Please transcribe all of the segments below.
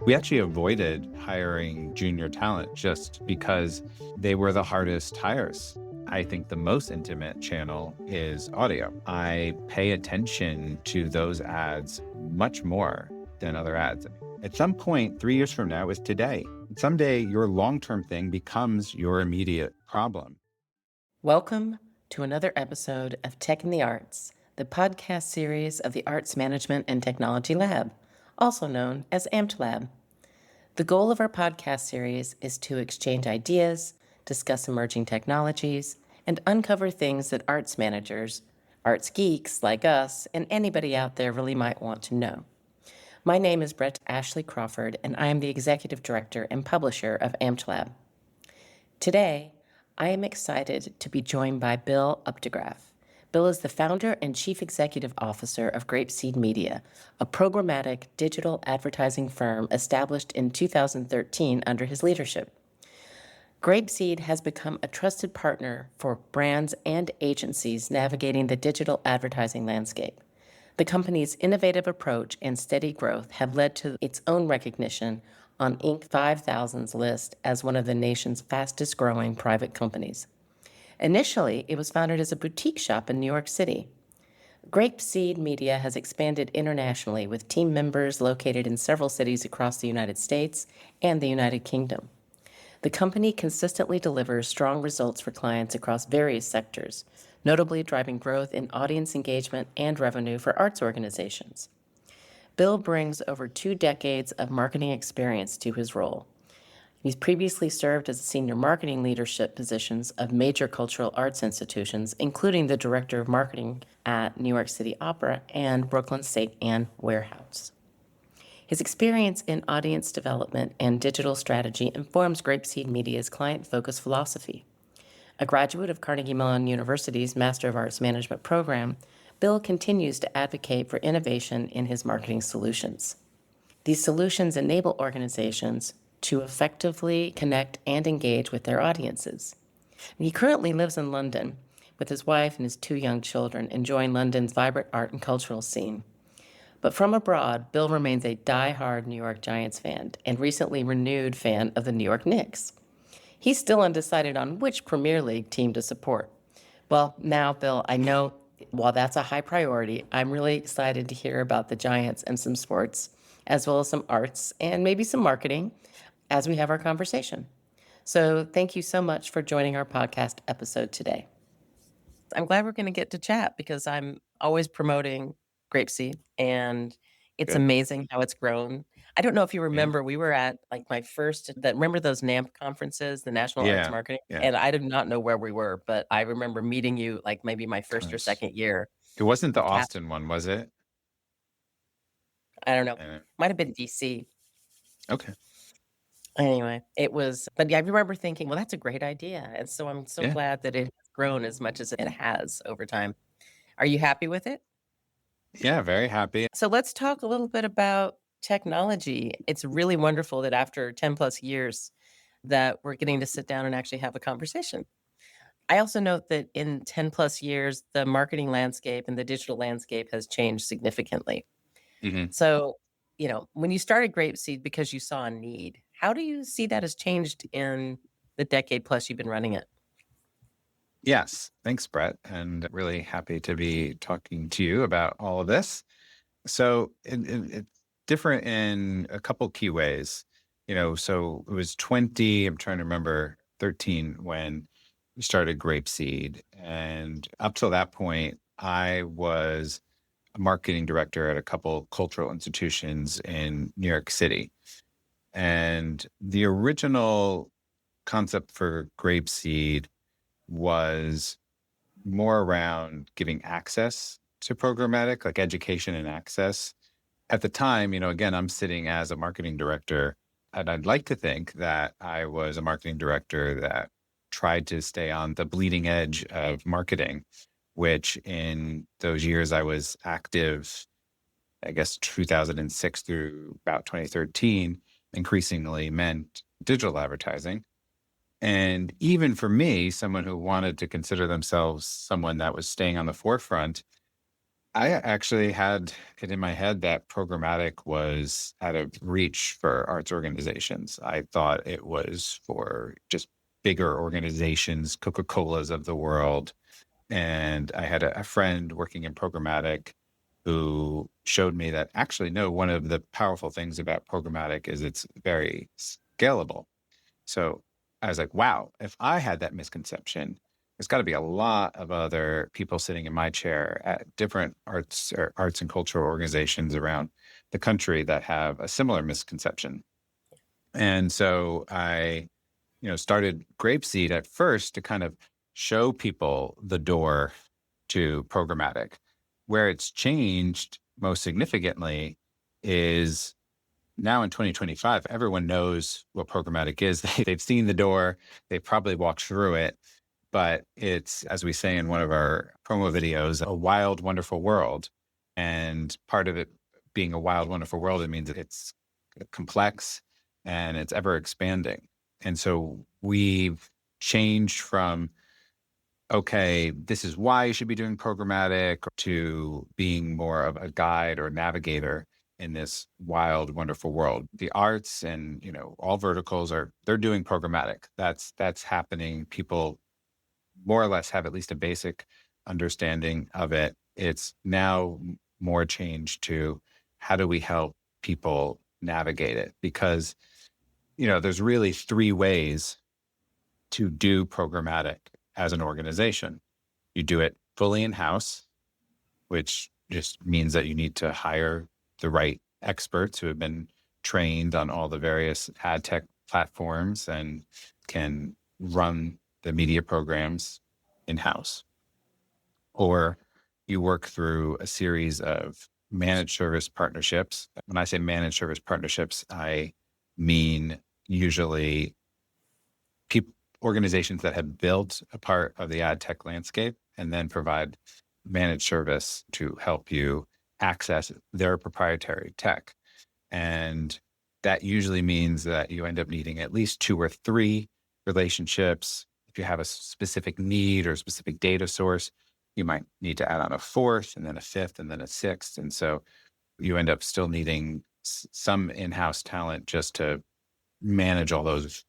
We actually avoided hiring junior talent just because they were the hardest hires. I think the most intimate channel is audio. I pay attention to those ads much more than other ads. At some point, 3 years from now is today. Someday, your long-term thing becomes your immediate problem. Welcome to another episode of Tech in the Arts, the podcast series of the Arts Management and Technology Lab, also known as AMT Lab. The goal of our podcast series is to exchange ideas, discuss emerging technologies, and uncover things that arts managers, arts geeks like us, and anybody out there really might want to know. My name is Ashley Crawford, and I am the Executive Director and Publisher of AMT Lab. Today, I am excited to be joined by Bill Updegraff. Bill is the founder and chief executive officer of Grapeseed Media, a programmatic digital advertising firm established in 2013 under his leadership. Grapeseed has become a trusted partner for brands and agencies navigating the digital advertising landscape. The company's innovative approach and steady growth have led to its own recognition on Inc. 5000's list as one of the nation's fastest growing private companies. Initially, it was founded as a boutique shop in New York City. Grapeseed Media has expanded internationally with team members located in several cities across the United States and the United Kingdom. The company consistently delivers strong results for clients across various sectors, notably driving growth in audience engagement and revenue for arts organizations. Bill brings over 2 decades of marketing experience to his role. He's previously served as senior marketing leadership positions of major cultural arts institutions, including the director of marketing at New York City Opera and Brooklyn State Anne Warehouse. His experience in audience development and digital strategy informs Grapeseed Media's client-focused philosophy. A graduate of Carnegie Mellon University's Master of Arts Management program, Bill continues to advocate for innovation in his marketing solutions. These solutions enable organizations to effectively connect and engage with their audiences. He currently lives in London with his wife and his 2 young children, enjoying London's vibrant art and cultural scene. But from abroad, Bill remains a die-hard New York Giants fan and recently renewed fan of the New York Knicks. He's still undecided on which Premier League team to support. Well, now, Bill, I know while that's a high priority, I'm really excited to hear about the Giants and some sports, as well as some arts and maybe some marketing as we have our conversation. So thank you so much for joining our podcast episode today. I'm glad we're going to get to chat because I'm always promoting Grapeseed, and it's Good. amazing how it's grown. I don't know if you Yeah. remember, we were at like remember those NAMP conferences, the National Arts Yeah. Marketing? Yeah. And I did not know where we were, but I remember meeting you like maybe my first or Nice. second year. It wasn't the With Kath. Austin one, was it? I don't know. Uh, Might have been DC. Okay. Anyway, it was, but yeah, I remember thinking, well, that's a great idea. And so I'm so Yeah. glad that it has grown as much as it has over time. Are you happy with it? Yeah, very happy. So let's talk a little bit about technology. It's really wonderful that after 10 plus years that we're getting to sit down and actually have a conversation. I also note that in 10 plus years, the marketing landscape and the digital landscape has changed significantly. Mhm. So, when you started Grapeseed because you saw a need, how do you see that has changed in the decade plus you've been running it? Yes. Thanks, Brett. And really happy to be talking to you about all of this. So it's different in a couple key ways. So it was 20, I'm trying to remember, 13 when we started Grapeseed. And up till that point, I was a marketing director at a couple cultural institutions in New York City. And the original concept for Grapeseed was more around giving access to programmatic, like education and access. At the time, again, I'm sitting as a marketing director, and I'd like to think that I was a marketing director that tried to stay on the bleeding edge of marketing, which in those years I was active, I guess 2006 through about 2013, increasingly meant digital advertising. And even for me, someone who wanted to consider themselves someone that was staying on the forefront, I actually had it in my head that programmatic was out of reach for arts organizations. I thought it was for just bigger organizations, Coca-Cola's of the world. And I had a friend working in programmatic who showed me that actually, no, one of the powerful things about programmatic is it's very scalable. So I was like, wow, if I had that misconception, there's got to be a lot of other people sitting in my chair at different arts or arts and cultural organizations around the country that have a similar misconception. And so I, started Grapeseed at first to kind of show people the door to programmatic. Where it's changed most significantly is now in 2025, everyone knows what programmatic is. They've seen the door, they've probably walked through it, but it's, as we say in one of our promo videos, a wild, wonderful world. And part of it being a wild, wonderful world, it means it's complex and it's ever expanding. And so we've changed from, okay, this is why you should be doing programmatic, to being more of a guide or navigator in this wild, wonderful world. The arts and, all verticals they're doing programmatic. That's happening. People more or less have at least a basic understanding of it. It's now more changed to how do we help people navigate it? Because, there's really three ways to do programmatic as an organization. You do it fully in-house, which just means that you need to hire the right experts who have been trained on all the various ad tech platforms and can run the media programs in-house. Or you work through a series of managed service partnerships. When I say managed service partnerships, I mean usually organizations that have built a part of the ad tech landscape and then provide managed service to help you access their proprietary tech. And that usually means that you end up needing at least 2 or 3 relationships. If you have a specific need or a specific data source, you might need to add on a 4th and then a 5th and then a 6th. And so you end up still needing some in-house talent just to manage all those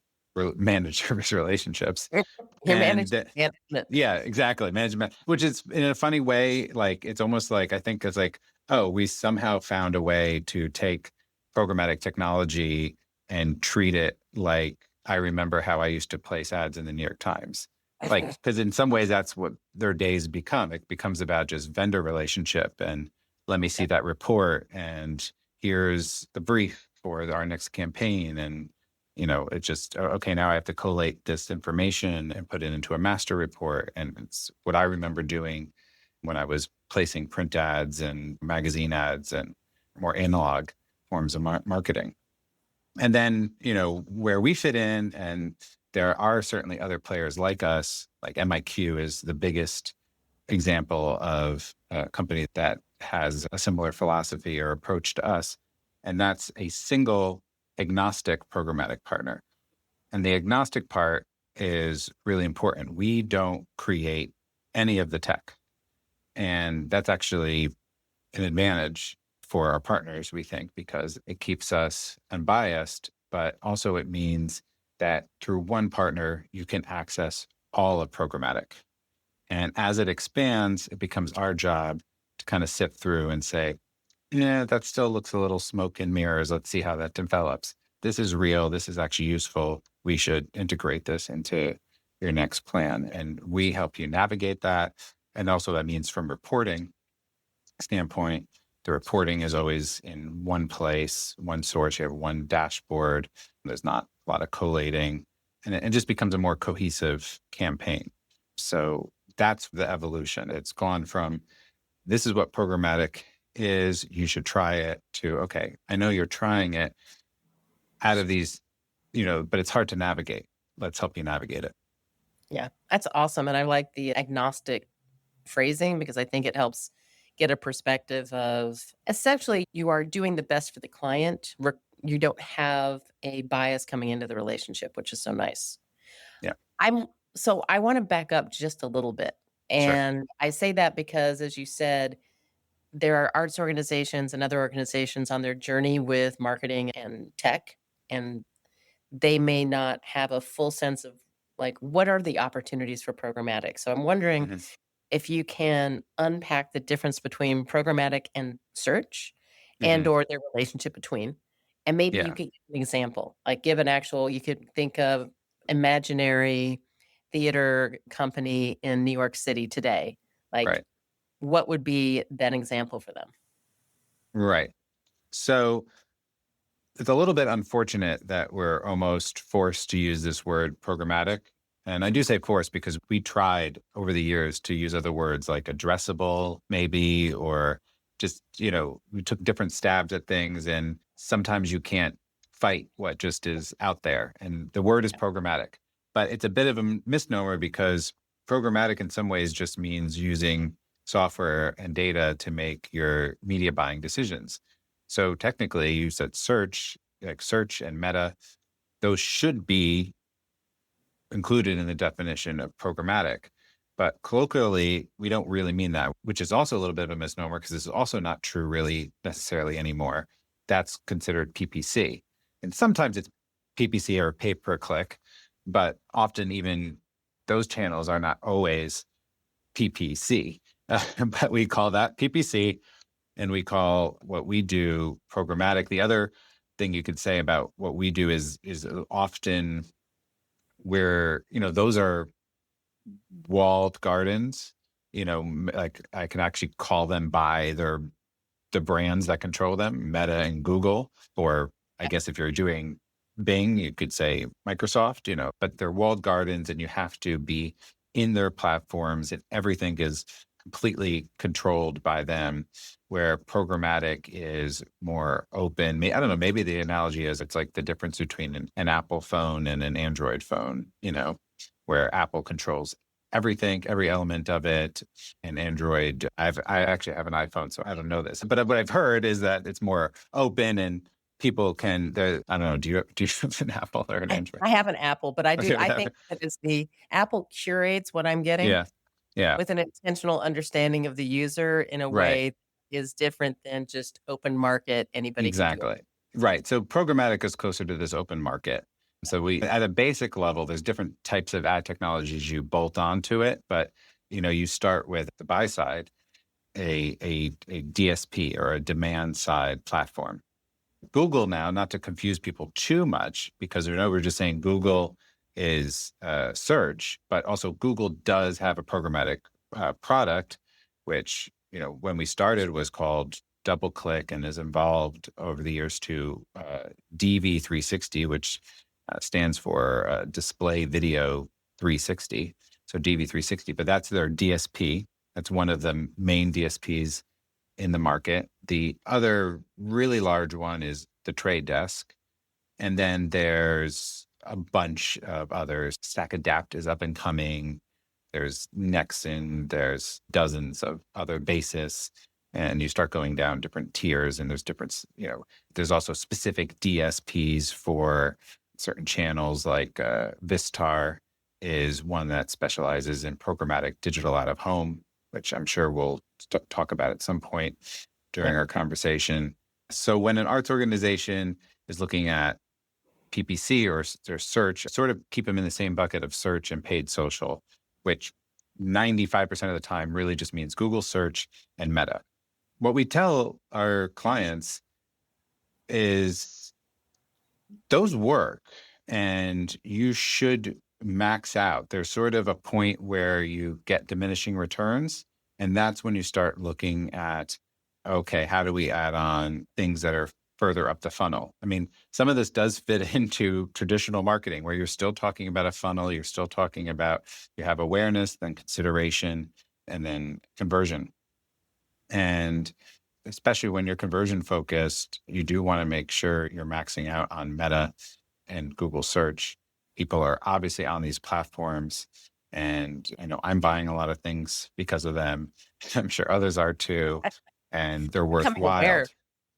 managed service relationships. You're managing And management. yeah, exactly. Management, which is in a funny way, like it's almost like I think it's like, oh, we somehow found a way to take programmatic technology and treat it like I remember how I used to place ads in the New York Times. Like, because in some ways that's what their days become. It becomes about just vendor relationship and let me see that report and here's the brief for our next campaign. And it's just, okay, now I have to collate this information and put it into a master report. And it's what I remember doing when I was placing print ads and magazine ads and more analog forms of marketing. And then, where we fit in, and there are certainly other players like us, like MIQ is the biggest example of a company that has a similar philosophy or approach to us. And that's a single agnostic programmatic partner. And the agnostic part is really important. We don't create any of the tech. And that's actually an advantage for our partners, we think, because it keeps us unbiased, but also it means that through one partner, you can access all of programmatic. And as it expands, it becomes our job to kind of sift through and say, yeah, that still looks a little smoke and mirrors. Let's see how that develops. This is real. This is actually useful. We should integrate this into your next plan. And we help you navigate that. And also that means from reporting standpoint, the reporting is always in one place, one source. You have one dashboard. There's not a lot of collating, and it just becomes a more cohesive campaign. So that's the evolution. It's gone from this is what programmatic is. You should try it to, okay, I know you're trying it out of these, but it's hard to navigate. Let's help you navigate it. Yeah, that's awesome. And I like the agnostic phrasing because I think it helps get a perspective of essentially you are doing the best for the client. You don't have a bias coming into the relationship, which is so nice. Yeah, So I want to back up just a little bit. sure. And I say that because, as you said, there are arts organizations and other organizations on their journey with marketing and tech, and they may not have a full sense of, like, what are the opportunities for programmatic? So I'm wondering Mhm. if you can unpack the difference between programmatic and search and Mhm. or their relationship between, and maybe you Yeah. could give an example, like give an actual you could think of imaginary theater company in New York City today. Like, Right. what would be that example for them? Right. So it's a little bit unfortunate that we're almost forced to use this word programmatic. And I do say forced because we tried over the years to use other words like addressable, maybe, or just, we took different stabs at things. And sometimes you can't fight what just is out there. And the word is programmatic. But it's a bit of a misnomer because programmatic in some ways just means using software and data to make your media buying decisions. So technically, you said search, like search and meta, those should be included in the definition of programmatic. But colloquially, we don't really mean that, which is also a little bit of a misnomer because this is also not true really necessarily anymore. That's considered PPC. And sometimes it's PPC or pay per click, but often even those channels are not always PPC. But we call that PPC and we call what we do programmatic. The other thing you could say about what we do is often where those are walled gardens. Like I can actually call them by the brands that control them, Meta and Google, or I Yeah. guess if you're doing Bing, you could say Microsoft, but they're walled gardens and you have to be in their platforms and everything is completely controlled by them, where programmatic is more open. I don't know, maybe the analogy is it's like the difference between an Apple phone and an Android phone, where Apple controls everything, every element of it, and Android. I actually have an iPhone, so I don't know this, but what I've heard is that it's more open and people can. I don't know. Do you have an Apple or an Android? I have an Apple, but Okay, I think that is the Apple curates what I'm getting yeah, yeah, with an intentional understanding of the user in a right, way is different than just open market, anybody can do it. exactly, right. So programmatic is closer to this open market. So we, at a basic level, there's different types of ad technologies you bolt onto it, but you start with the buy side, a DSP or a demand side platform. Google now, not to confuse people too much, because we're just saying Google is search, but also Google does have a programmatic product, which when we started was called DoubleClick and has evolved over the years to DV360, which stands for Display Video 360. So DV360, but that's their DSP. That's one of the main DSPs in the market. The other really large one is the Trade Desk. And then there's a bunch of others. Stack Adapt is up and coming. There's Nexon. There's dozens of other basis. And you start going down different tiers, and there's different, there's also specific DSPs for certain channels, like Vistar is one that specializes in programmatic digital out of home, which I'm sure we'll talk about at some point during Yep. our conversation. So when an arts organization is looking at PPC or search, sort of keep them in the same bucket of search and paid social, which 95% of the time really just means Google search and Meta. What we tell our clients is those work and you should max out. There's sort of a point where you get diminishing returns. And that's when you start looking at, okay, how do we add on things that are further up the funnel? I mean, some of this does fit into traditional marketing where you're still talking about a funnel, you're still talking about you have awareness, then consideration, and then conversion. And especially when you're conversion focused, you do want to make sure you're maxing out on Meta and Google search. People are obviously on these platforms. And I know I'm buying a lot of things because of them. I'm sure others are too. And they're Becoming worthwhile. aware.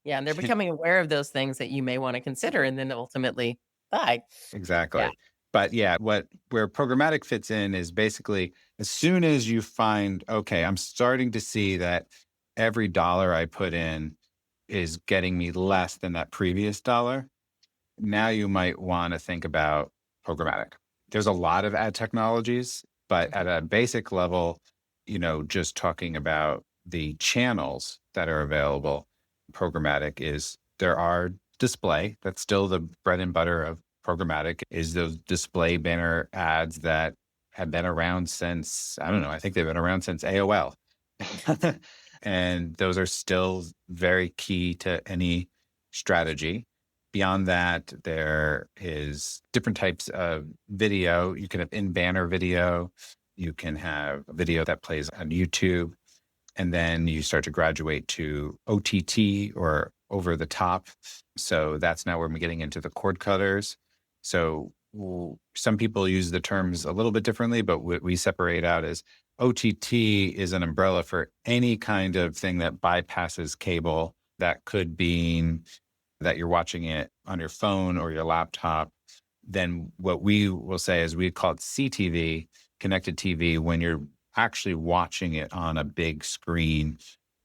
Yeah, and they're becoming aware of those things that you may wanna consider and then ultimately buy. Yeah. Exactly. But yeah, where programmatic fits in is basically as soon as you find, okay, I'm starting to see that every dollar I put in is getting me less than that previous dollar, now you might want to think about programmatic. There's a lot of ad technologies, but at a basic level, just talking about the channels that are available, programmatic is there are display. That's still the bread and butter of programmatic is those display banner ads that have been around since, I don't know, I think they've been around since AOL. And those are still very key to any strategy. Beyond that, there is different types of video. You can have in-banner video. You can have video that plays on YouTube. And then you start to graduate to OTT or over the top. So that's now where we're getting into the cord cutters. So some people use the terms a little bit differently, but what we separate out as OTT is an umbrella for any kind of thing that bypasses cable. That could be that you're watching it on your phone or your laptop. Then what we will say is we call it CTV, connected TV, when you're actually watching it on a big screen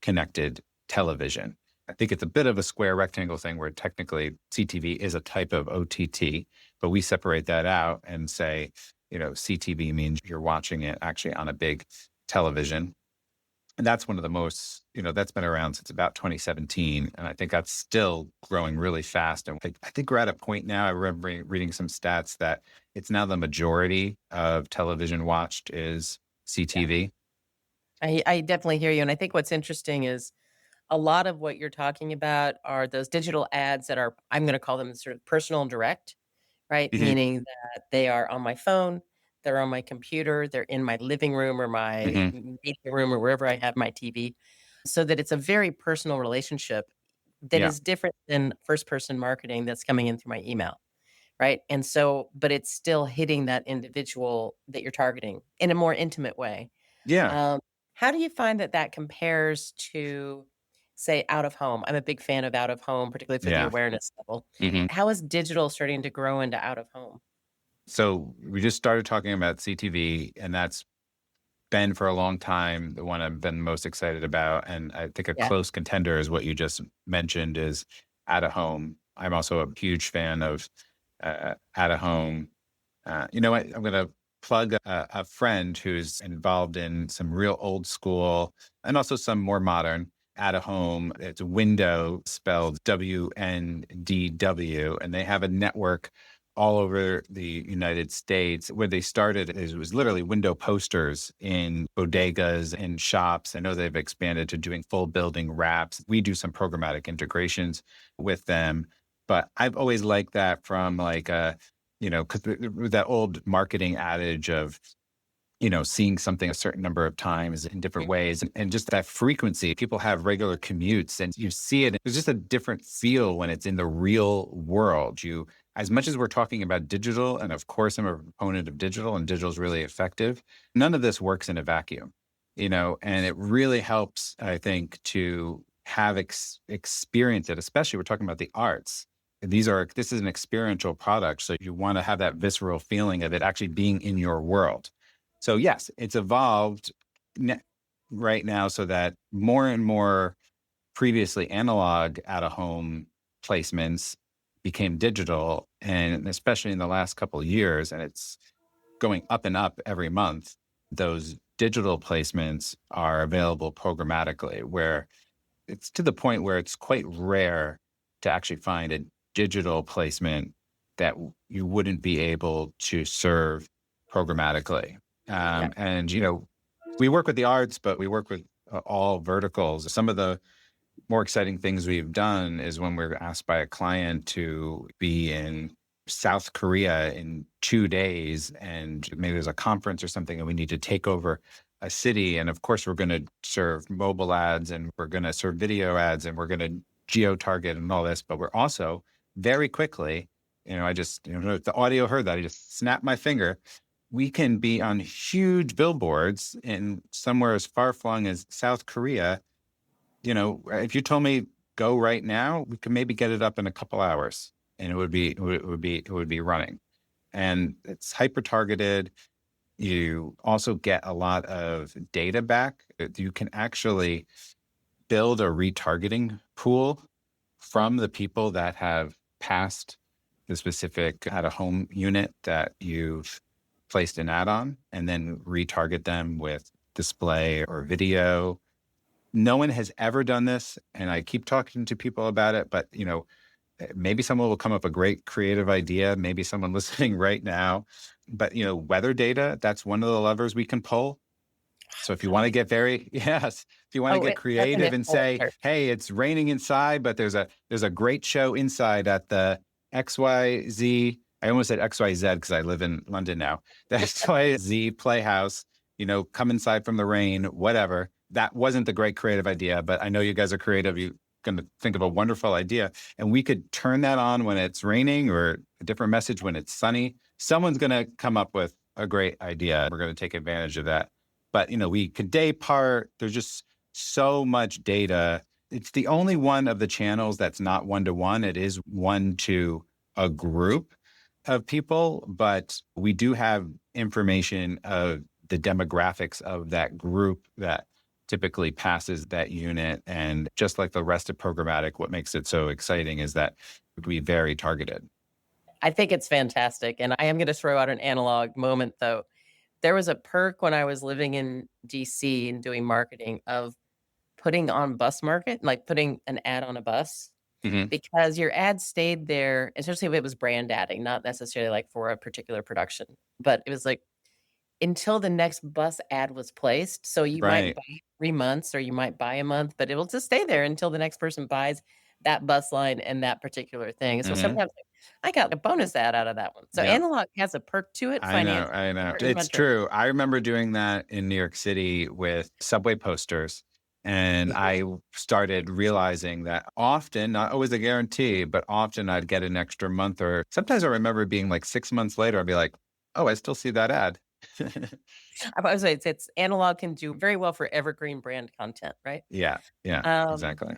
connected television. I think it's a bit of a square rectangle thing where technically CTV is a type of OTT, but we separate that out and say, CTV means you're watching it actually on a big television. And that's one of the most, that's been around since about 2017. And I think that's still growing really fast. And I think we're at a point now, I remember reading some stats that it's now the majority of television watched is CTV. I definitely hear you. And I think what's interesting is a lot of what you're talking about are those digital ads that are, I'm going to call them sort of personal and direct, right? Hmm. Meaning that they are on my phone, they're on my computer, they're in my living room or my Hmm. meeting room or wherever I have my TV, so that it's a very personal relationship that Yeah. is different than first person marketing that's coming in through my email, right? And so, but it's still hitting that individual that you're targeting in a more intimate way. Yeah. Um, how do you find that that compares to, say, out of home? I'm a big fan of out of home, particularly for the Yeah. awareness level. Hmm. How is digital starting to grow into out of home? So we just started talking about CTV, and that's been for a long time the one I've been most excited about. And I think a Yeah. close contender is what you just mentioned is out of home. I'm also a huge fan of out of home. You know what? I'm going to plug a friend who's involved in some real old school and also some more modern out of home. It's Window, spelled WNDW, and they have a network all over the United States. Where they started is it was literally window posters in bodegas and shops. I know they've expanded to doing full building wraps. We do some programmatic integrations with them, but I've always liked that from like a, because that old marketing adage of, seeing something a certain number of times in different ways and just that frequency. People have regular commutes and you see it. There's just a different feel when it's in the real world. As much as we're talking about digital, and of course I'm a proponent of digital and digital is really effective, none of this works in a vacuum, and it really helps, I think, to have experience it, especially we're talking about the arts. This is an experiential product. So you want to have that visceral feeling of it actually being in your world. So yes, it's evolved right now so that more and more previously analog out of home placements became digital. And especially in the last couple of years, and it's going up and up every month, those digital placements are available programmatically, where it's to the point where it's quite rare to actually find a digital placement that you wouldn't be able to serve programmatically. Yeah. And, we work with the arts, but we work with all verticals. Some of the more exciting things we've done is when we're asked by a client to be in South Korea in 2 days, and maybe there's a conference or something, and we need to take over a city. And of course, we're going to serve mobile ads and we're going to serve video ads and we're going to geo target and all this. But we're also very quickly, I just, if the audio heard that, I just snapped my finger. We can be on huge billboards in somewhere as far flung as South Korea. If you told me go right now, we could maybe get it up in a couple hours and it would be running. And it's hyper targeted. You also get a lot of data back. You can actually build a retargeting pool from the people that have passed the specific at a home unit that you've placed an ad on, and then retarget them with display or video. No one has ever done this, and I keep talking to people about it, but maybe someone will come up with a great creative idea, maybe someone listening right now. But weather data, that's one of the levers we can pull. So if you want to get very yes, if you want to Oh, get that's an creative and say, influencer. hey, it's raining inside, but there's a great show inside at the XYZ. I almost said XYZ because I live in London now. The XYZ Playhouse, come inside from the rain, whatever. That wasn't the great creative idea, but I know you guys are creative. You're going to think of a wonderful idea. And we could turn that on when it's raining, or a different message when it's sunny. Someone's going to come up with a great idea. We're going to take advantage of that. But, we could day part. There's just so much data. It's the only one of the channels that's not one-to-one. It is one to a group of people, but we do have information of the demographics of that group that typically passes that unit. And just like the rest of programmatic, what makes it so exciting is that it would be very targeted. I think it's fantastic, and I am gonna throw out an analog moment, though. There was a perk when I was living in DC and doing marketing of putting on bus market, like putting an ad on a bus, Hmm. because your ad stayed there, especially if it was brand adding, not necessarily like for a particular production, but it was like until the next bus ad was placed. So you might Right. buy 3 months or you might buy a month, but it will just stay there until the next person buys that bus line and that particular thing. So Hmm. sometimes I got a bonus ad out of that one. So Yeah. analog has a perk to it I know, financially I know. for certain It's metrics. true. I remember doing that in New York City with subway posters. And I started realizing that often, not always a guarantee, but often I'd get an extra month, or sometimes I remember being like 6 months later, I'd be like, oh, I still see that ad. I was say it's analog can do very well for evergreen brand content, right? Yeah, yeah, Um, exactly.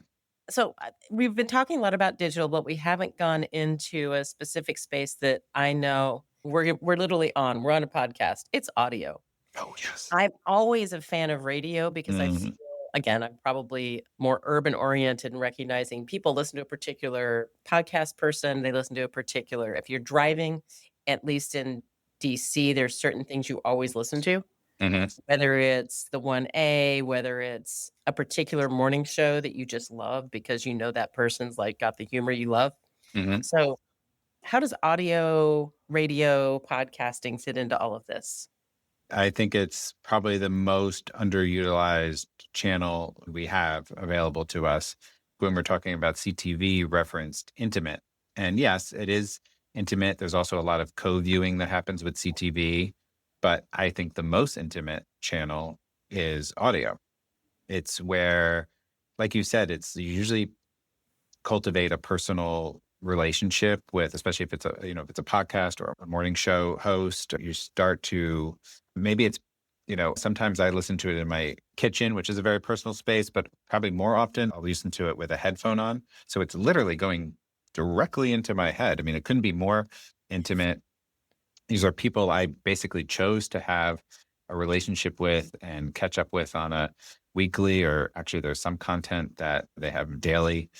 so we've been talking a lot about digital, but we haven't gone into a specific space that I know we're literally on. We're on a podcast. It's audio. Oh, yes. I'm always a fan of radio because I feel, Mhm, again, I'm probably more urban oriented in recognizing people listen to a particular podcast person, they listen to a particular if you're driving, at least in DC, there's certain things you always listen to, mhm, whether it's the 1A, whether it's a particular morning show that you just love because you know that person's, like, got the humor you love. mhm. So, how does audio, radio, podcasting fit into all of this? I think it's probably the most underutilized channel we have available to us when we're talking about CTV referenced intimate. And yes, it is intimate. There's also a lot of co-viewing that happens with CTV, but I think the most intimate channel is audio. It's where, like you said, it's usually cultivate a personal relationship with, especially if it's a podcast or a morning show host. You start to, maybe it's, sometimes I listen to it in my kitchen, which is a very personal space, but probably more often I'll listen to it with a headphone on, so it's literally going directly into my head. I mean, it couldn't be more intimate. These are people I basically chose to have a relationship with and catch up with on a weekly, or actually there's some content that they have daily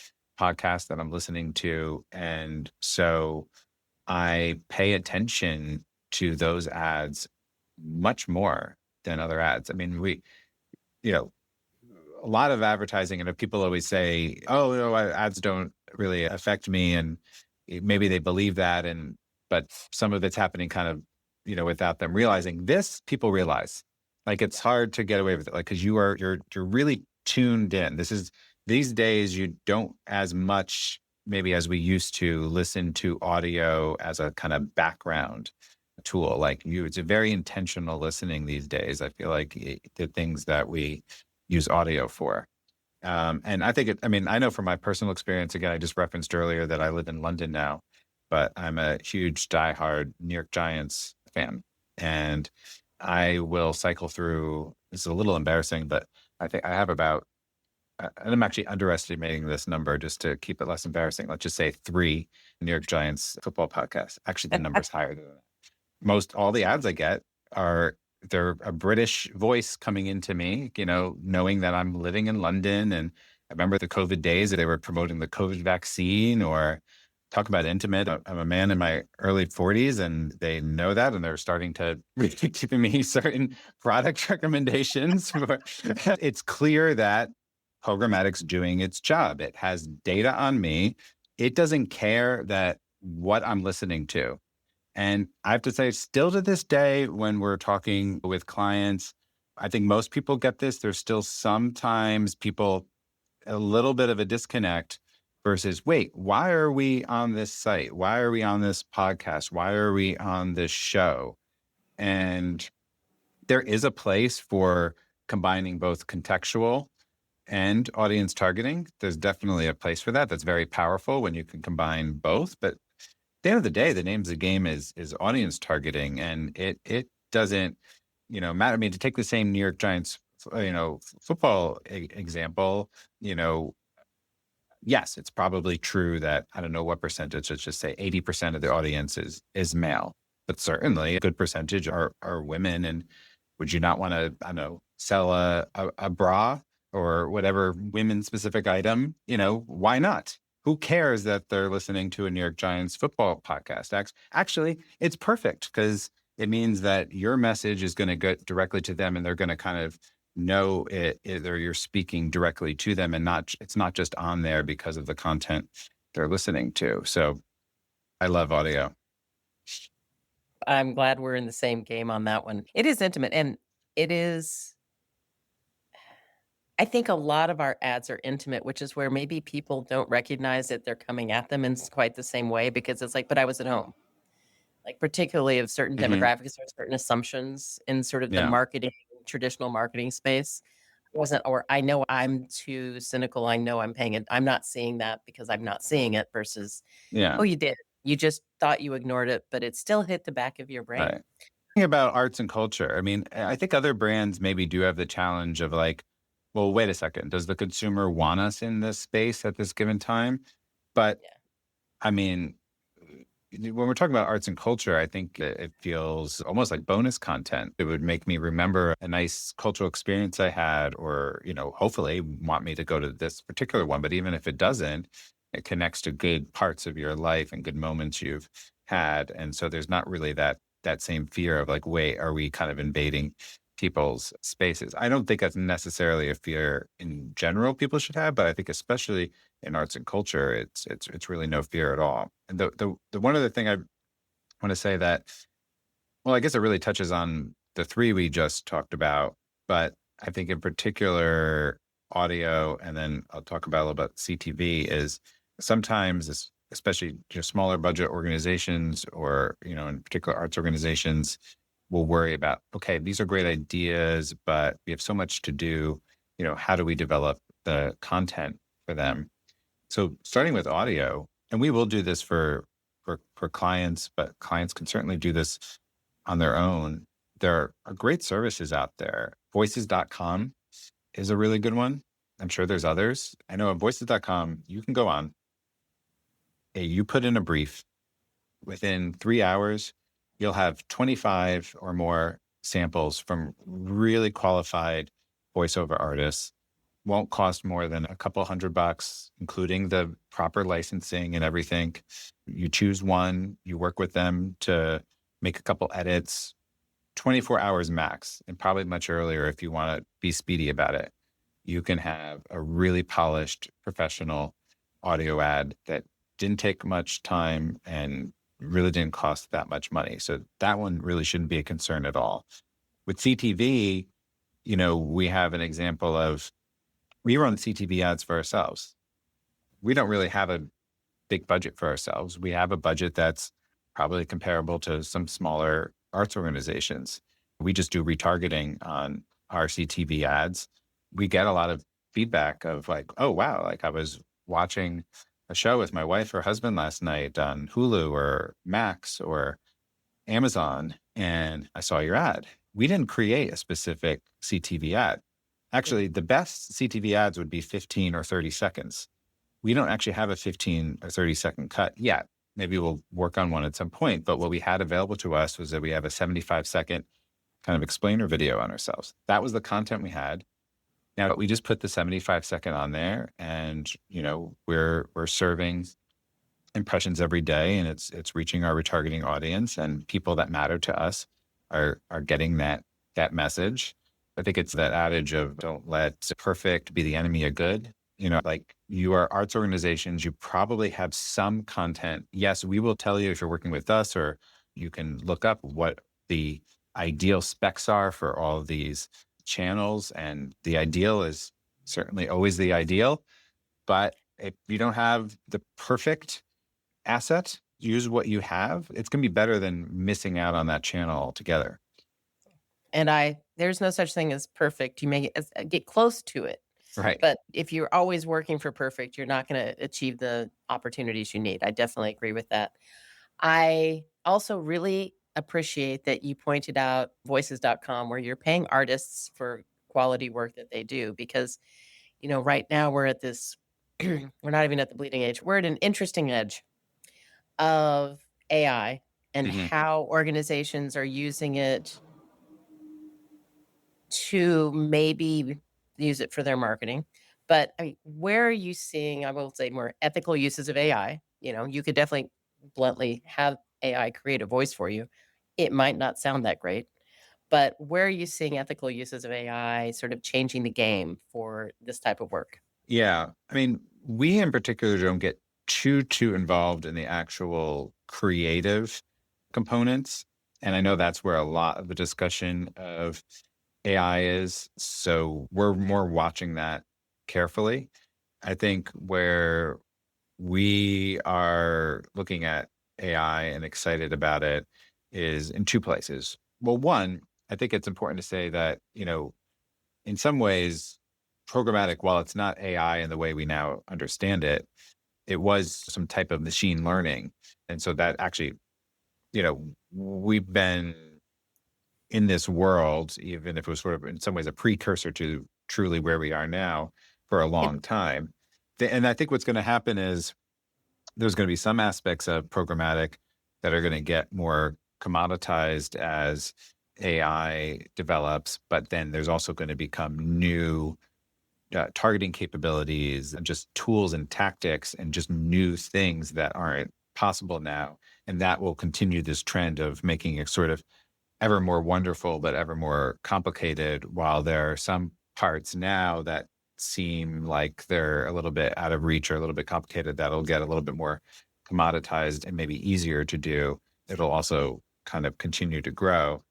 podcasts that I'm listening to. And so I pay attention to those ads much more than other ads. I mean, you know, a lot of advertising, and people always say, "Oh, ads don't really affect me," and maybe they believe that, and but some of it's happening kind of, without them realizing. This people realize, like it's hard to get away with it, like because you're really tuned in. These days you don't as much maybe as we used to listen to audio as a kind of background tool. Like it's a very intentional listening these days. I feel like the things that we use audio for. And I think I mean, I know from my personal experience, again, I just referenced earlier that I live in London now, but I'm a huge diehard New York Giants fan. And I will cycle through, it's a little embarrassing, but I think I have about, and I'm actually underestimating this number just to keep it less embarrassing. Let's just say 3 New York Giants football podcasts. Actually, the number's higher than that. Most all the ads I get are they're a British voice coming into me, knowing that I'm living in London, and I remember the COVID days that they were promoting the COVID vaccine or talk about intimate. I'm a man in my early 40s and they know that. And they're starting to really giving me certain product recommendations. It's clear that programmatic's doing its job. It has data on me. It doesn't care that what I'm listening to. And I have to say, still to this day, when we're talking with clients, I think most people get this. There's still sometimes people a little bit of a disconnect versus, wait, why are we on this site? Why are we on this podcast? Why are we on this show? And there is a place for combining both contextual and audience targeting. There's definitely a place for that. That's very powerful when you can combine both. But at the end of the day, the name of the game is audience targeting, and it doesn't, matter. I mean, to take the same New York Giants, football example, yes, it's probably true that I don't know what percentage, let's just say 80% of the audience is male, but certainly a good percentage are women. And would you not want to, I don't know, sell a bra or whatever women specific item? Why not? Who cares that they're listening to a New York Giants football podcast? Actually, it's perfect because it means that your message is going to go directly to them and they're going to kind of know it or you're speaking directly to them and it's not just on there because of the content they're listening to. So I love audio. I'm glad we're in the same game on that one. It is intimate and it is, I think a lot of our ads are intimate, which is where maybe people don't recognize that they're coming at them in quite the same way because it's like, but I was at home. Like particularly of certain Mhm. demographics or certain assumptions in sort of the Yeah. traditional marketing space. Wasn't, or I know I'm too cynical. I know I'm paying it. I'm not seeing that because I'm not seeing it versus, Yeah. oh, you did. You just thought you ignored it, but it still hit the back of your brain. Right. Thinking about arts and culture, I mean, I think other brands maybe do have the challenge of like, well, wait a second, does the consumer want us in this space at this given time? But Yeah. I mean, when we're talking about arts and culture, I think it feels almost like bonus content. It would make me remember a nice cultural experience I had, or, hopefully want me to go to this particular one. But even if it doesn't, it connects to good parts of your life and good moments you've had. And so there's not really that same fear of like, wait, are we kind of invading people's spaces? I don't think that's necessarily a fear in general people should have, but I think especially in arts and culture, it's really no fear at all. And the one other thing I want to say that, well, I guess it really touches on the three we just talked about, but I think in particular audio, and then I'll talk about a little bit CTV is sometimes, especially smaller budget organizations or in particular arts organizations will worry about, okay, these are great ideas, but we have so much to do. How do we develop the content for them? So starting with audio, and we will do this for clients, but clients can certainly do this on their own. There are great services out there. Voices.com is a really good one. I'm sure there's others. I know at voices.com, you can go on, you put in a brief. Within 3 hours, you'll have 25 or more samples from really qualified voiceover artists. Won't cost more than a couple $100, including the proper licensing and everything. You choose one, you work with them to make a couple edits, 24 hours max, and probably much earlier if you want to be speedy about it. You can have a really polished professional audio ad that didn't take much time and really didn't cost that much money. So that one really shouldn't be a concern at all. With CTV, we have an example of we run CTV ads for ourselves. We don't really have a big budget for ourselves. We have a budget that's probably comparable to some smaller arts organizations. We just do retargeting on our CTV ads. We get a lot of feedback of like, oh, wow, like I was watching a show with my wife or husband last night on Hulu or Max or Amazon, and I saw your ad. We didn't create a specific CTV ad. Actually, the best CTV ads would be 15 or 30 seconds. We don't actually have a 15 or 30-second cut yet. Maybe we'll work on one at some point. But what we had available to us was that we have a 75-second kind of explainer video on ourselves. That was the content we had. Now we just put the 75-second on there, and we're serving impressions every day, and it's reaching our retargeting audience, and people that matter to us are getting that message. I think it's that adage of don't let perfect be the enemy of good. Like, you are arts organizations, you probably have some content. Yes, we will tell you if you're working with us, or you can look up what the ideal specs are for all of these channels. And the ideal is certainly always the ideal. But if you don't have the perfect asset, use what you have. It's going to be better than missing out on that channel altogether. And there's no such thing as perfect. You may get close to it. Right. But if you're always working for perfect, you're not going to achieve the opportunities you need. I definitely agree with that. I also really appreciate that you pointed out voices.com, where you're paying artists for quality work that they do, because, right now we're at this, we're not even at the bleeding edge. We're at an interesting edge of AI and Hmm. how organizations are using it to maybe use it for their marketing. But I mean, where are you seeing, I will say, more ethical uses of AI? You could definitely bluntly have AI create a voice for you. It might not sound that great, but where are you seeing ethical uses of AI sort of changing the game for this type of work? Yeah. I mean, we in particular don't get too involved in the actual creative components. And I know that's where a lot of the discussion of AI is. So we're more watching that carefully. I think where we are looking at AI and excited about it is in two places. Well, one, I think it's important to say that, in some ways, programmatic, while it's not AI in the way we now understand it, it was some type of machine learning. And so that actually, we've been in this world, even if it was sort of in some ways a precursor to truly where we are now, for a Yep. long time. And I think what's going to happen is there's going to be some aspects of programmatic that are going to get more commoditized as AI develops, but then there's also going to become new targeting capabilities and just tools and tactics and just new things that aren't possible now. And that will continue this trend of making it sort of ever more wonderful, but ever more complicated, while there are some parts now that seem like they're a little bit out of reach or a little bit complicated that'll get a little bit more commoditized and maybe easier to do. It'll also kind of continue to grow.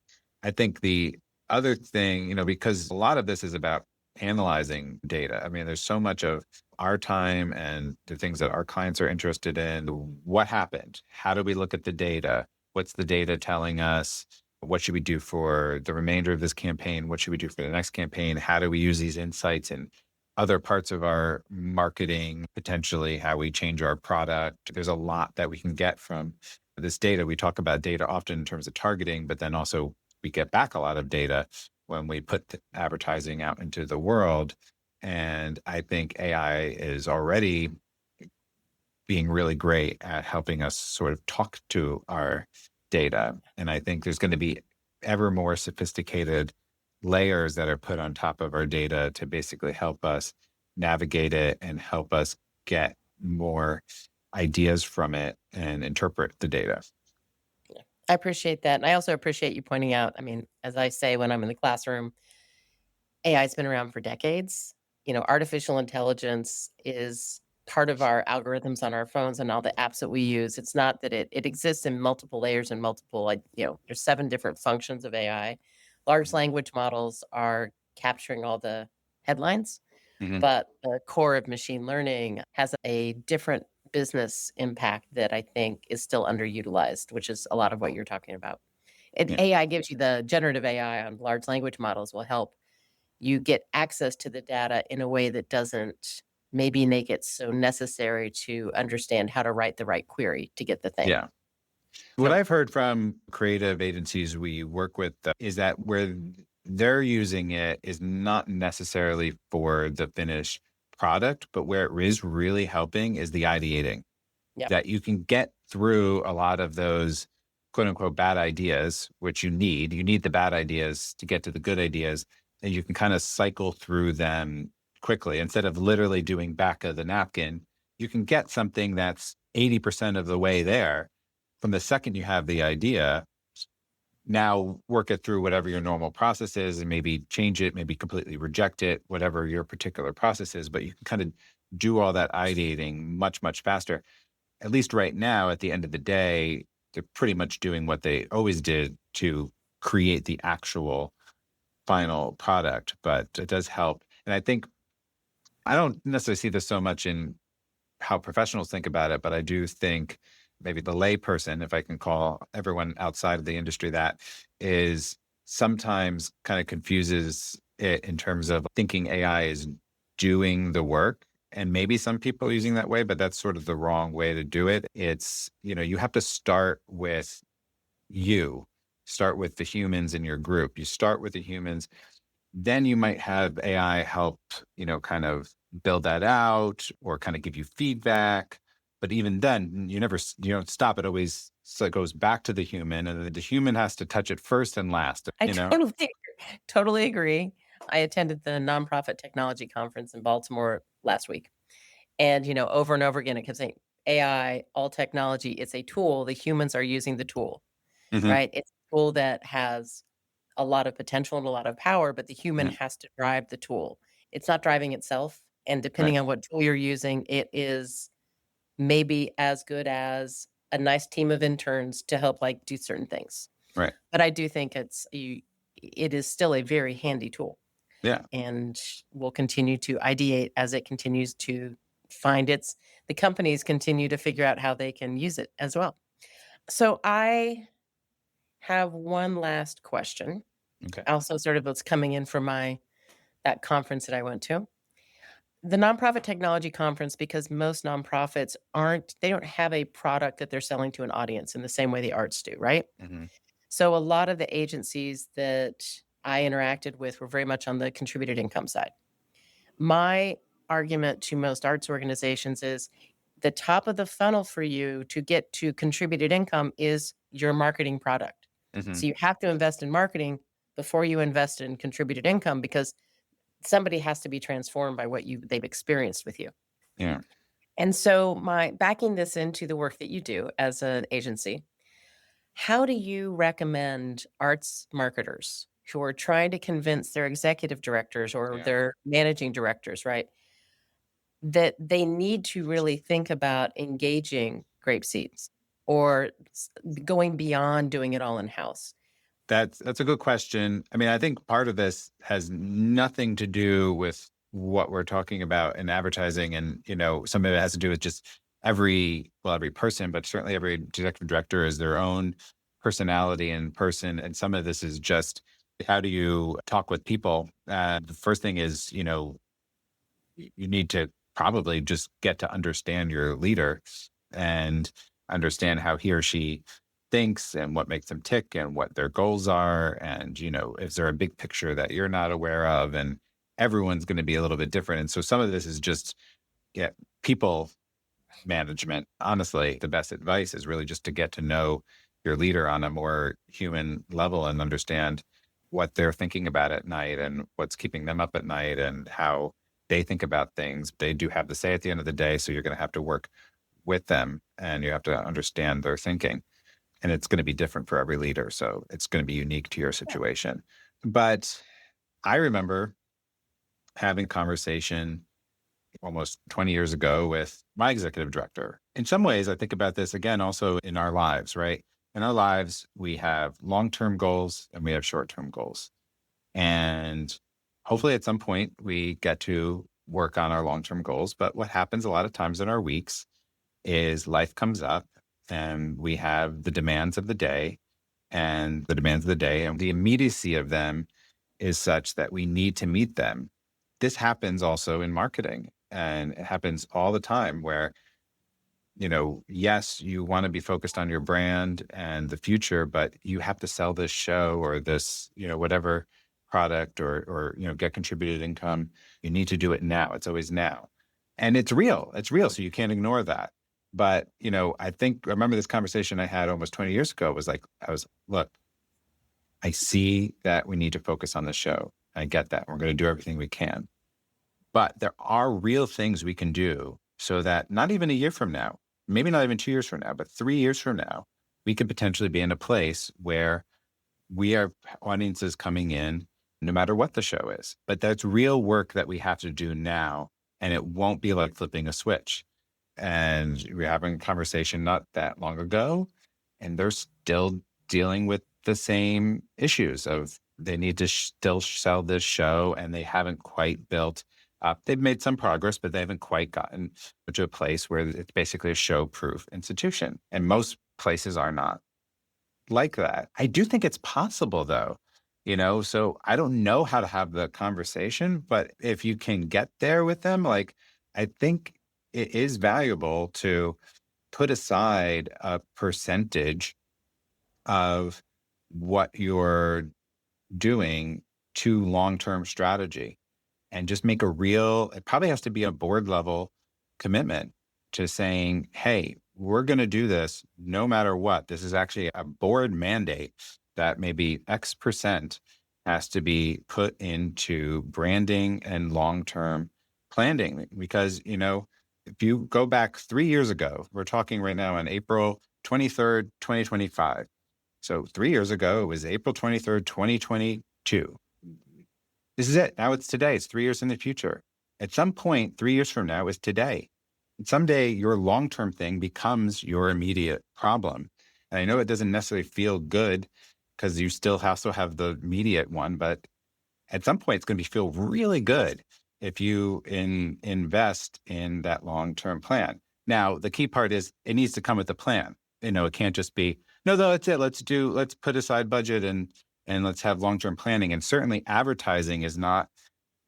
I think the other thing, because a lot of this is about analyzing data. I mean, there's so much of our time and the things that our clients are interested in. What happened? How do we look at the data? What's the data telling us? What should we do for the remainder of this campaign? What should we do for the next campaign? How do we use these insights in other parts of our marketing, potentially how we change our product? There's a lot that we can get from this data. We talk about data often in terms of targeting, but then also we get back a lot of data when we put the advertising out into the world. And I think AI is already being really great at helping us sort of talk to our data. And I think there's going to be ever more sophisticated layers that are put on top of our data to basically help us navigate it and help us get more ideas from it and interpret the data. Yeah. I appreciate that. And I also appreciate you pointing out, I mean, as I say when I'm in the classroom, AI's been around for decades. Artificial intelligence is part of our algorithms on our phones and all the apps that we use. It's not that it exists in multiple layers and multiple, like, there's 7 different functions of AI. Large language models are capturing all the headlines, Mhm. but the core of machine learning has a different business impact that I think is still underutilized, which is a lot of what you're talking about. And Yeah. AI gives you the generative AI on large language models will help you get access to the data in a way that doesn't maybe make it so necessary to understand how to write the right query to get the thing. Yeah. What I've heard from creative agencies we work with is that where they're using it is not necessarily for the finished product, but where it is really helping is the ideating, Yep. that you can get through a lot of those quote unquote bad ideas, which you need. You need the bad ideas to get to the good ideas. and you can kind of cycle through them quickly. Instead of literally doing back of the napkin, you can get something that's 80% of the way there from the second you have the idea. Now work it through whatever your normal process is and maybe change it, maybe completely reject it, whatever your particular process is. But you can kind of do all that ideating much, much faster. At least right now, at the end of the day, they're pretty much doing what they always did to create the actual final product. But it does help. And I think I don't necessarily see this so much in how professionals think about it, but I do think maybe the lay person, if I can call everyone outside of the industry that, is sometimes kind of confuses it in terms of thinking AI is doing the work. And maybe some people are using that way, but that's sort of the wrong way to do it. It's, you have to start with you, start with the humans in your group. You start with the humans, then you might have AI help, kind of build that out or kind of give you feedback. But even then, you don't stop. It always so it goes back to the human, and the human has to touch it first and last, I totally agree. I attended the nonprofit technology conference in Baltimore last week. And, over and over again, it kept saying AI, all technology, it's a tool. The humans are using the tool, Mhm. right? It's a tool that has a lot of potential and a lot of power, but the human Yeah, has to drive the tool. It's not driving itself. And right, depending on what tool you're using, it is maybe as good as a nice team of interns to help like do certain things. right. But I do think it is still a very handy tool Yeah, and will continue to ideate as it continues to find the companies continue to figure out how they can use it as well. So I have one last question. okay. Also sort of what's coming in from that conference that I went to. The nonprofit technology conference, because most nonprofits they don't have a product that they're selling to an audience in the same way the arts do, right? Mhm. So a lot of the agencies that I interacted with were very much on the contributed income side. My argument to most arts organizations is the top of the funnel for you to get to contributed income is your marketing product. Mhm. So you have to invest in marketing before you invest in contributed income because somebody has to be transformed by what they've experienced with you. Yeah. And so my backing this into the work that you do as an agency, how do you recommend arts marketers who are trying to convince their executive directors or Yeah. their managing directors, right, that they need to really think about engaging grape seeds or going beyond doing it all in house? That's a good question. I mean, I think part of this has nothing to do with what we're talking about in advertising, and some of it has to do with just every person, but certainly every executive director is their own personality and person, and some of this is just how do you talk with people. The first thing is, you need to probably just get to understand your leader and understand how he or she thinks and what makes them tick and what their goals are. And, is there a big picture that you're not aware of? And everyone's going to be a little bit different. And so some of this is just, yeah, people management. Honestly, the best advice is really just to get to know your leader on a more human level and understand what they're thinking about at night and what's keeping them up at night and how they think about things. They do have the say at the end of the day. So you're going to have to work with them and you have to understand their thinking. And it's going to be different for every leader. So it's going to be unique to your situation. But I remember having a conversation almost 20 years ago with my executive director. In some ways, I think about this again also in our lives, right? In our lives, we have long term goals and we have short term goals. And hopefully at some point we get to work on our long term goals. But what happens a lot of times in our weeks is life comes up and we have the demands of the day and the immediacy of them is such that we need to meet them. This happens also in marketing and it happens all the time where, yes, you want to be focused on your brand and the future, but you have to sell this show or this, whatever product or get contributed income. You need to do it now. It's always now. And it's real. It's real. So you can't ignore that. But, I remember this conversation I had almost 20 years ago was like, look, I see that we need to focus on the show. I get that. We're going to do everything we can. But there are real things we can do so that not even a year from now, maybe not even 2 years from now, but 3 years from now, we could potentially be in a place where we have audiences coming in no matter what the show is. But that's real work that we have to do now. And it won't be like flipping a switch. And we were having a conversation not that long ago, and they're still dealing with the same issues of they need to still sell this show, and they haven't quite built up. They've made some progress, but they haven't quite gotten to a place where it's basically a show-proof institution. And most places are not like that. I do think it's possible though, so I don't know how to have the conversation, but if you can get there with them, like I think it is valuable to put aside a percentage of what you're doing to long-term strategy and just make it probably has to be a board level commitment to saying, hey, we're going to do this no matter what. This is actually a board mandate that maybe X% has to be put into branding and long-term planning. Because, if you go back 3 years ago, we're talking right now on April 23rd, 2025. So 3 years ago, it was April 23rd, 2022. This is it. Now it's today. It's 3 years in the future. At some point, 3 years from now is today. And someday your long-term thing becomes your immediate problem. And I know it doesn't necessarily feel good because you still also have the immediate one, but at some point it's going to feel really good if you invest in that long-term plan. Now, the key part is it needs to come with a plan. It can't just be, no, that's it. Let's put aside budget and let's have long-term planning. And certainly advertising is not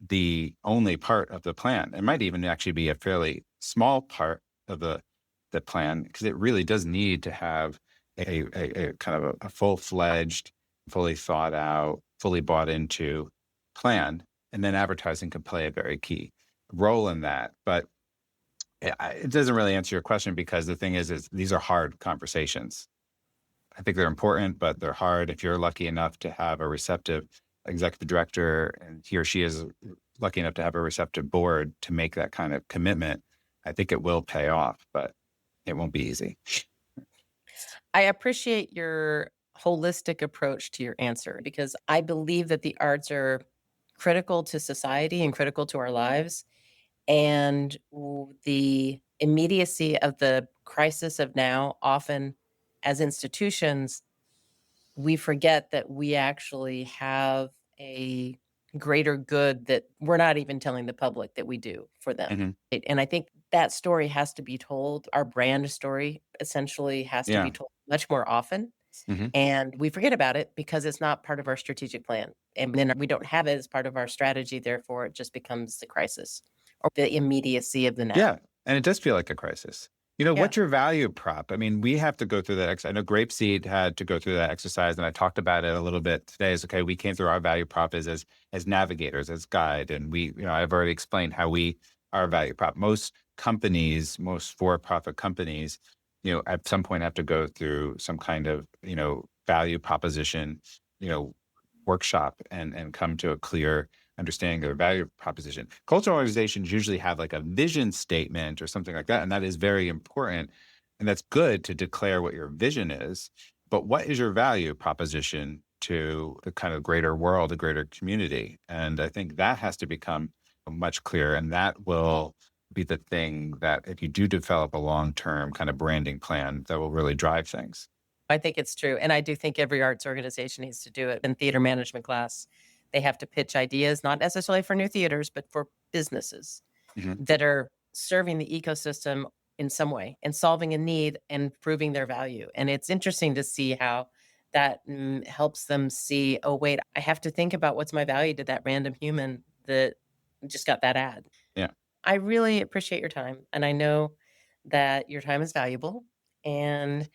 the only part of the plan. It might even actually be a fairly small part of the plan because it really does need to have a kind of a full-fledged, fully thought out, fully bought into plan. And then advertising can play a very key role in that. But it doesn't really answer your question because the thing is these are hard conversations. I think they're important, but they're hard. If you're lucky enough to have a receptive executive director and he or she is lucky enough to have a receptive board to make that kind of commitment, I think it will pay off, but it won't be easy. I appreciate your holistic approach to your answer because I believe that the arts are critical to society and critical to our lives. And the immediacy of the crisis of now, often as institutions, we forget that we actually have a greater good that we're not even telling the public that we do for them. Mm-hmm. And I think that story has to be told. Our brand story essentially has to be told much more often. Mm-hmm. And we forget about it because it's not part of our strategic plan. And then we don't have it as part of our strategy. Therefore, it just becomes the crisis or the immediacy of the now. Yeah. And it does feel like a crisis. Yeah. What's your value prop? I mean, we have to go through that. I know Grapeseed had to go through that exercise, and I talked about it a little bit today. Is okay. We came through our value prop as navigators, as guide, and I've already explained how our value prop. Most companies, most for-profit companies, at some point have to go through some kind of value proposition, workshop and come to a clear understanding of their value proposition. Cultural organizations usually have like a vision statement or something like that, and that is very important. And that's good to declare what your vision is. But what is your value proposition to the kind of greater world, the greater community? And I think that has to become much clearer. And that will be the thing that if you do develop a long-term kind of branding plan, that will really drive things. I think it's true. And I do think every arts organization needs to do it. In theater management class, they have to pitch ideas, not necessarily for new theaters, but for businesses that are serving the ecosystem in some way and solving a need and proving their value. And it's interesting to see how that helps them see, oh, wait, I have to think about what's my value to that random human that just got that ad. Yeah. I really appreciate your time. And I know that your time is valuable. And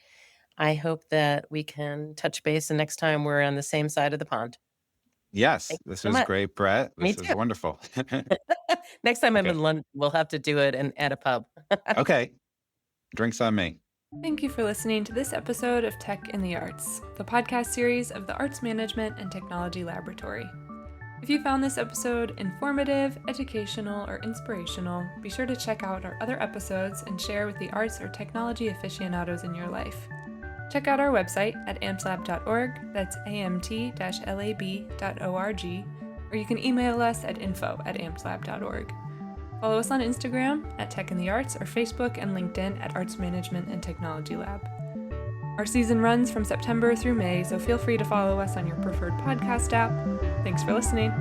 I hope that we can touch base the next time we're on the same side of the pond. Yes, this was great, Brett. Me This is too. wonderful. Next time I'm Okay. in London, we'll have to do it at a pub. Okay. Drinks on me. Thank you for listening to this episode of Tech in the Arts, the podcast series of the Arts Management and Technology Laboratory. If you found this episode informative, educational, or inspirational, be sure to check out our other episodes and share with the arts or technology aficionados in your life. Check out our website at amtlab.org, that's amt-lab.org, or you can email us at info@amtlab.org. Follow us on Instagram at Tech in the Arts or Facebook and LinkedIn at Arts Management and Technology Lab. Our season runs from September through May, so feel free to follow us on your preferred podcast app. Thanks for listening.